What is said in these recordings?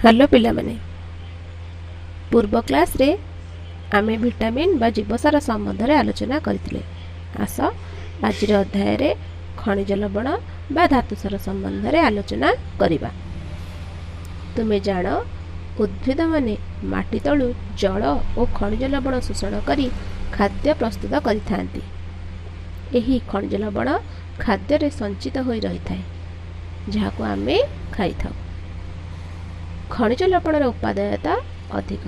Hello पिला माने पूर्व क्लास रे आमे विटामिन बा जीवसार संबंध रे आलोचना करथिले। आस आज अध्याय रे खनिज लवण बा धातुसार संबंध रे आलोचना करिबा। तुमे जानो उद्भिद माने माटी तळु जल और खनिज लवण शोषण करी खाद्य प्रस्तुत करिथांती। एही खनिज लवण खाद्य रे संचित होई रही थाए जहाको आमे खाई थाउ। खनिज लवण उपादेयता अधिक।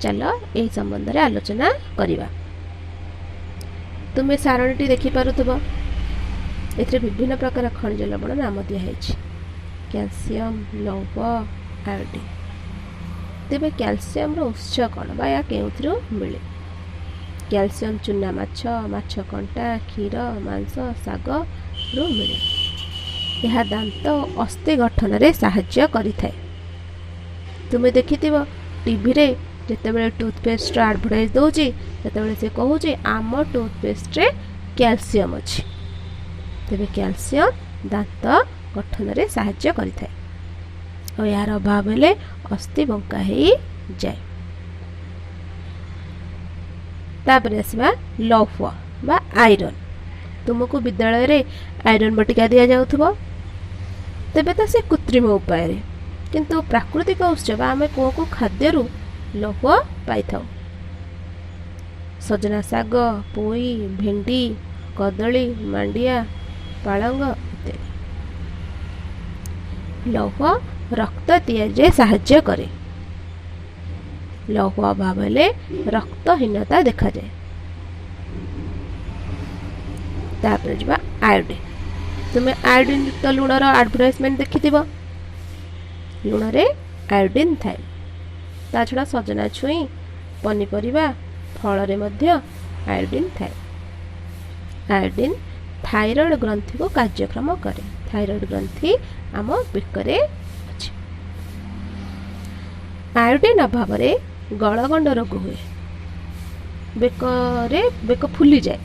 चलो यही संबंध रे आलोचना करिबा। तुमे सारणीटी देखि पारुथबो। एथरे विभिन्न प्रकार खनिज लवण नाम दिया हैछि। कैल्शियम, लौह, आयोडीन। तेबे कैल्शियम रो उत्स कोन बा या केउथरो मिले? कैल्शियम चूना माछ, माछ कंटा, क्षीर, मांस, साग रो मिले। यह दांत अस्थि गठन रे साहाय्य करिथाए। तुमे देखिथिबो टीवी रे जेतेबेले टूथपेस्ट एडवर्टाइज दोची तेतेबेले से कहूची आम टूथपेस्ट रे कैल्शियम अछि। तेबे कैल्शियम दांत गठन रे साहाय्य करिथाए और यार अभाव हेले अस्थि बंका हेई जाय। तापरे आसबा लौह बा आयरन। तुमको विद्यालय रे आयरन बटिका दिया जाउथबो। तेबे तो से कृत्रिम उपाय रे किंतु प्राकृतिक उत्स आमे को खाद्य रु लौह पाई थाउ। सजना साग, पोई, भेंडी, कदली, मांडिया, पालंग इत्यादि। लौह रक्त तैयारी साहाय्य करे। लौह अभाव हेले रक्तहीनता देखा जाए। तापर जबा आयोडीन। तुमे आयोडीन युक्त लुणर एडवर्टाइजमेंट देखिथिबो। लुण रे आयोडीन थाए। ता छड़ा सजना छुई, पनीपरिबा, फल रे मध्य आयोडीन थाए। आयोडीन थायराइड ग्रंथि को कार्यक्रम करे। थायराइड ग्रंथि आम बेकरे अछि। आयोडीन अभाव रे गलगंड रोग हुए। बेक फुली जाए।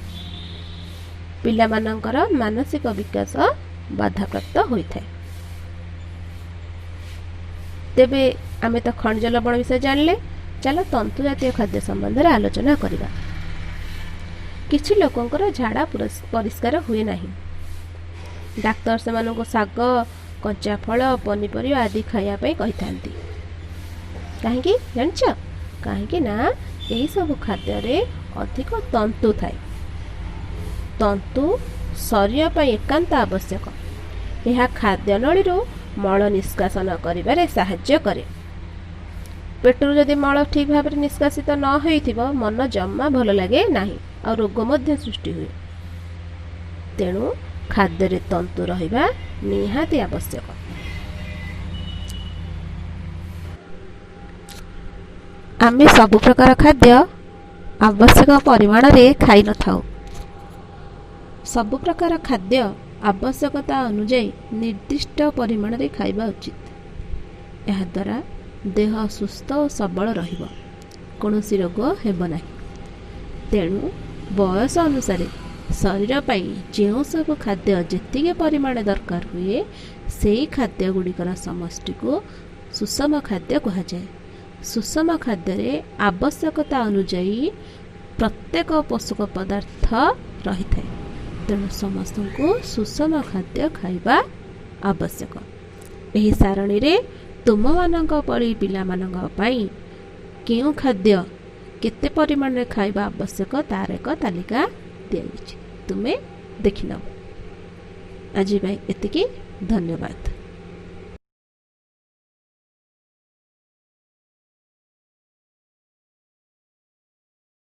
पिला मानकर मानसिक विकास बाधा प्राप्त होई थाए। तेबे आमे तो खनिज लवण विषय जानले। चलो तंतु जातीय खाद्य संबंध रे आलोचना करिबा। किछि लोकंकर झाड़ा परिष्कार हुए नाही। डाक्टर से मानको साग, कच्चा फल, पनीपरिबा आदि खाया पई कहिथांती। काहेकि जानछ? काहेकि ना एही सब खाद्य रे अधिक तंतु थाए। तंतु शरीर पर एकांत आवश्यक। यह खाद्य नली रो मल निष्कासन करिबारे साहाय्य करे। पेटरू जदि मल ठीक भाव में निष्कासित न होइथिबो मन जम्मा भल लागे नाही और रोग मध्य सृष्टि हुए। तेणु खाद्य रे तंतु रहिबा निहाती आवश्यक। आमे सब प्रकार खाद्य आवश्यक परिमाण रे खाई न थाउ। सब प्रकार खाद्य आवश्यकता अनुଯାयी निर्दिष्ट परिमाण रे खाइबा उचित। यह द्वारा देह सुस्थ और सबल रहिबो। कोनोसी रोग हेबो नाही। तेणु बयस अनुसार शरीर पई जेउ सब खाद्य जेतिके परिमाण दरकार हुए सेही खाद्य गुड़िकर समष्टि को सुषम खाद्य कहा जाए। सुषम खाद्य रे आवश्यकता अनुଯାयी प्रत्येक पोषक पदार्थ रही थाए। तेणु समस्त को सुषम खाद्य खाइबा आवश्यक। एही सारणी रे तुम मानक पड़ी पिला मानक पई केउ खाद्य केते परिमाण रे खाइबा आवश्यक तार एक तालिका दिया जायछि। तुमे देखिनो। आज भाई एतिकी। धन्यवाद।